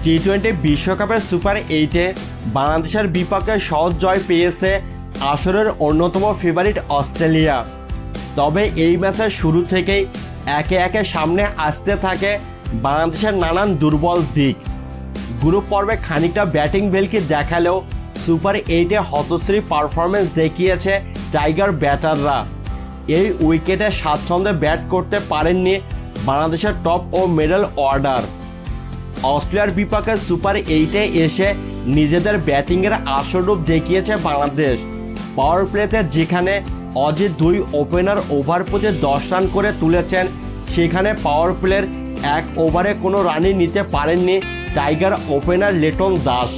টি-20 বিশ্বকাপের সুপার 8-এ বাংলাদেশের বিপক্ষে সহজ জয় পেয়েছে আসরের অন্যতম ফেভারিট অস্ট্রেলিয়া। তবে এই ম্যাচের শুরু থেকেই একে একে সামনে আসতে থাকে বাংলাদেশের নানান দুর্বল দিক। গ্রুপ পর্বে খানিকটা ব্যাটিং ভেলকি দেখালেও সুপার 8-এ হতশ্রী পারফরমেন্স দেখিয়েছে টাইগার ব্যাটাররা। এই উইকেটে স্বাচ্ছন্দ্যে ব্যাট করতে পারেননি বাংলাদেশের টপ ও মিডল অর্ডার। অস্ট্রেলিয়ার বিপক্ষে সুপার 8-এ এসে নিজেদের ব্যাটিংয়ের আসল রূপ দেখিয়েছে বাংলাদেশ। পাওয়ার প্লেতে যেখানে অজিত দুই ওপেনার ওভার প্রতি 10 রান করে তুলেছেন, সেখানে পাওয়ার প্লের এক ওভারে কোনো রানই নিতে পারেননি টাইগার ওপেনার লিটন দাস।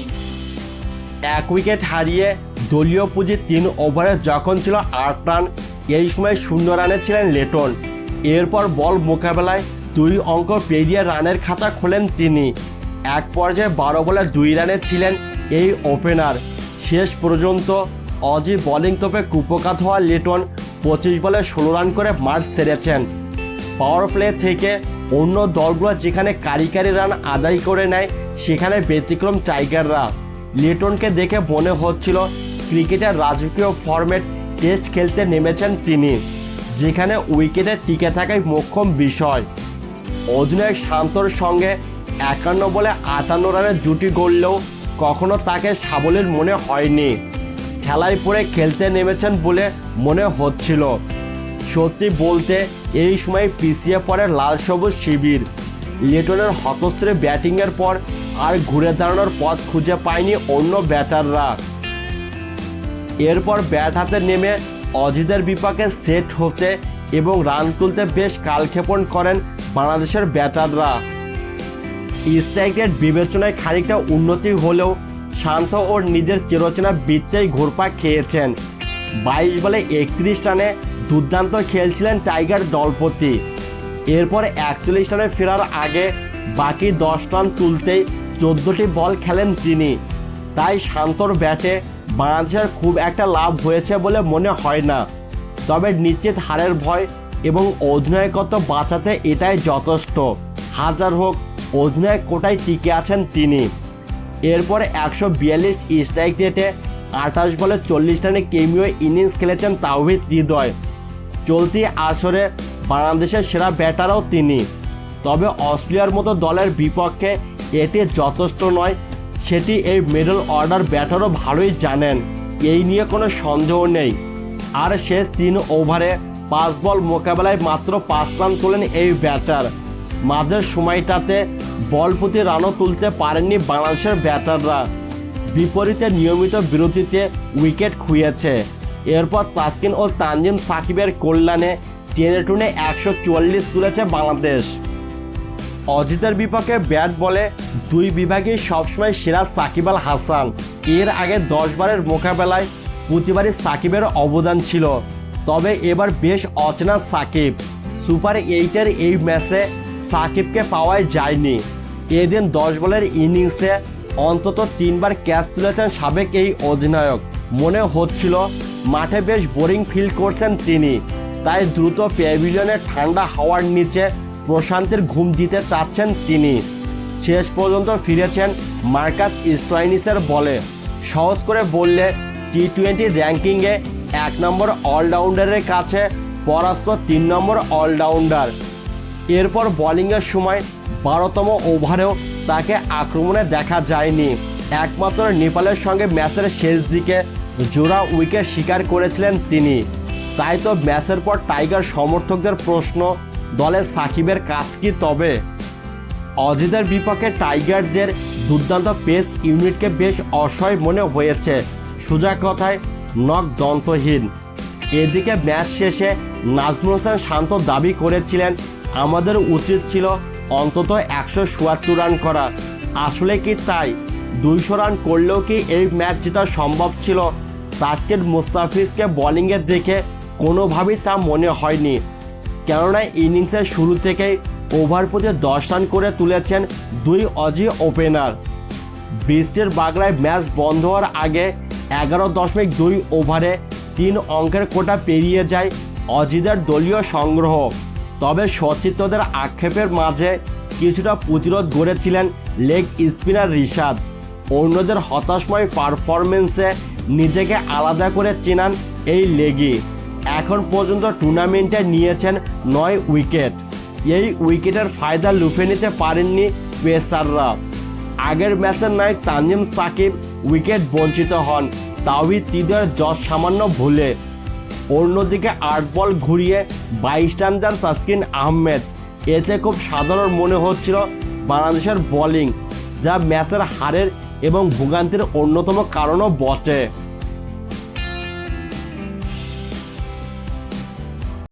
এক উইকেট হারিয়ে দলীয় পুঁজি 3 ওভারে যখন ছিল 8 রান, এই সময় 0 রানে ছিলেন লিটন। এরপর বল মোকাবেলায় 2 অঙ্ক পেরিয়ে রানের খাতা খোলেন তিনি। এক পর্যায়ে 12 বলে 2 রানে ছিলেন এই ওপেনার। শেষ পর্যন্ত অজি বোলিং তোপে কুপোকাত হওয়া লিটন 25 বলে 16 রান করে মাঠ ছেড়েছেন। পাওয়ার প্লে থেকে অন্য দলগুলো যেখানে কারি রান আদায় করে নেয়, সেখানে ব্যতিক্রম টাইগাররা। লিটনকে দেখে মনে হচ্ছিল ক্রিকেটের রাজকীয় ফরম্যাট টেস্ট খেলতে নেমেছেন তিনি, যেখানে উইকেটে টিকে থাকাই মোক্ষম বিষয়। অধিনায়ক শান্তর সঙ্গে 51 বলে 58 রানের জুটি গড়লেও কখনো তাকে সাবলীল মনে হয়নি। খেলায় পড়ে খেলতে নেমেছেন বলে মনে হচ্ছিল। সত্যি বলতে এই সময় পিছিয়ে পড়ে লাল সবুজ শিবির। লিটনের হতশ্রী ব্যাটিংয়ের পর আর ঘুরে দাঁড়ানোর পথ খুঁজে পায়নি অন্য ব্যাটাররা। এরপর ব্যাট হাতে নেমে অজিতের বিপক্ষে সেট হতে এবং রান তুলতে বেশ কালক্ষেপণ করেন বাংলাদেশের ব্যাটাররা। স্ট্রাইক রেট বিবেচনায় খানিকটা উন্নতি হলেও শান্ত ওর নিজের চিরচেনা বৃত্তেই ঘুরপাক খেয়েছেন। 22 বলে 31 রানে দুর্দান্ত খেলছিলেন টাইগার দলপতি। এরপর 41 রানে ফেরার আগে বাকি 10 রান তুলতেই 14টি বল খেলেন তিনি। তাই শান্তর ব্যাটে বাংলাদেশের খুব একটা লাভ হয়েছে বলে মনে হয় না। তবে নিশ্চিত হারের ভয় এবং অধিনায়কত্ব বাঁচাতে এটাই যথেষ্ট। হাজার হোক, অধিনায়ক কোটায় টিকে আছেন তিনি। এরপর 142 স্ট্রাইক রেটে 28 বলে 40 রানে কেমিও ইনিংস খেলেছেন তাওহিদ হৃদয়। চলতি আসরে বাংলাদেশের সেরা ব্যাটারও তিনি। তবে অস্ট্রেলিয়ার মতো দলের বিপক্ষে এটি যথেষ্ট নয়, সেটি এই মিডল অর্ডার ব্যাটারও ভালোই জানেন, এই নিয়ে কোনো সন্দেহ নেই। আর শেষ 3 ওভারে 5 বল মোকাবেলায় মাত্র 5 রান তোলেন এই ব্যাটার। মাঝের সময়টাতে বল প্রতি রানও তুলতে পারেননি বাংলাদেশের ব্যাটাররা। বিপরীতে নিয়মিত বিরতিতে উইকেট খুইয়েছে। এরপর তাসকিন ও তানজিম সাকিবের কল্যাণে টেনে টুনে 144 তুলেছে বাংলাদেশ। অজিতের বিপক্ষে ব্যাট বলে 2 বিভাগেই সবসময় সেরা সাকিব আল হাসান। এর আগে 10 বারের মোকাবেলায় প্রতিবারই সাকিবের অবদান ছিল। তবে এবার বেশ অচেনা সাকিব। সুপার 8-এর এই ম্যাচে সাকিবকে পাওয়াই যায়নি। এদিন 10 বলের ইনিংসে অন্তত 3 বার ক্যাচ তুলেছেন সাবেক এই অধিনায়ক। মনে হচ্ছিল মাঠে বেশ বোরিং ফিল করছেন তিনি, তাই দ্রুত প্যাভিলিয়নে ঠান্ডা হাওয়ার নিচে প্রশান্তির ঘুম দিতে চাচ্ছেন তিনি। শেষ পর্যন্ত ফিরেছেন মার্কাস স্টোয়াইনিসের বলে। সহজ করে বললে টি-20 র্যাঙ্কিংয়ে 1 নম্বর অলরাউন্ডারের কাছে পরাস্ত 3 নম্বর অলরাউন্ডার। এরপর বোলিংয়ের সময় 12তম ওভারেও তাকে আক্রমণে দেখা যায়নি। একমাত্র নেপালের সঙ্গে ম্যাচের শেষ দিকে জোড়া উইকেট শিকার করেছিলেন তিনি। তাই তো ম্যাচের পর টাইগার সমর্থকদের প্রশ্ন, দলে সাকিবের কাজ কি তবে? অজিতের বিপক্ষে টাইগারদের দুর্দান্ত পেস ইউনিটকে বেশ অসহায় মনে হয়েছে। সোজা কথায় নখ দন্তহীন। এদিকে ম্যাচ শেষে নাজমুল হোসেন শান্ত দাবি করেছিলেন, আমাদের উচিত ছিল অন্তত 174 রান করা। আসলে কি তাই? 200 রান করলেও কি এই ম্যাচ জেতা সম্ভব ছিল? তাসকিন মুস্তাফিজকে বোলিংয়ে দেখে কোনোভাবেই তা মনে হয়নি, কেননা ইনিংসের শুরু থেকেই ওভার প্রতি 10 রান করে তুলেছেন 2 অজি ওপেনার। বৃষ্টির বাগড়ায় ম্যাচ বন্ধ হওয়ার আগে 11.2 ওভারে 3 অঙ্কের কোটা পেরিয়ে যায় অজিদের দলীয় সংগ্রহ। তবে সতীর্থদের আক্ষেপের মাঝে কিছুটা প্রতিরোধ গড়েছিলেন লেগ স্পিনার রিশাদ। অন্যদের হতাশময় পারফরমেন্সে নিজেকে আলাদা করে চেনান এই লেগি। এখন পর্যন্ত টুর্নামেন্টে নিয়েছেন 9 উইকেট। এই উইকেটের ফায়দা লুফে নিতে পারেননি পেসাররা। আগের ম্যাচের নায়ক তানজিম সাকিব উইকেট বঞ্চিত হন, তাওহিদ হৃদয়ের যশ সামান্য ভুলে। অন্যদিকে 8 বল ঘুরিয়ে 22 রান দেন তাসকিন আহমেদ। এতে খুব সাধারণ মনে হচ্ছিল বাংলাদেশের বোলিং, যা ম্যাচের হারের এবং ভোগান্তির অন্যতম কারণও বটে।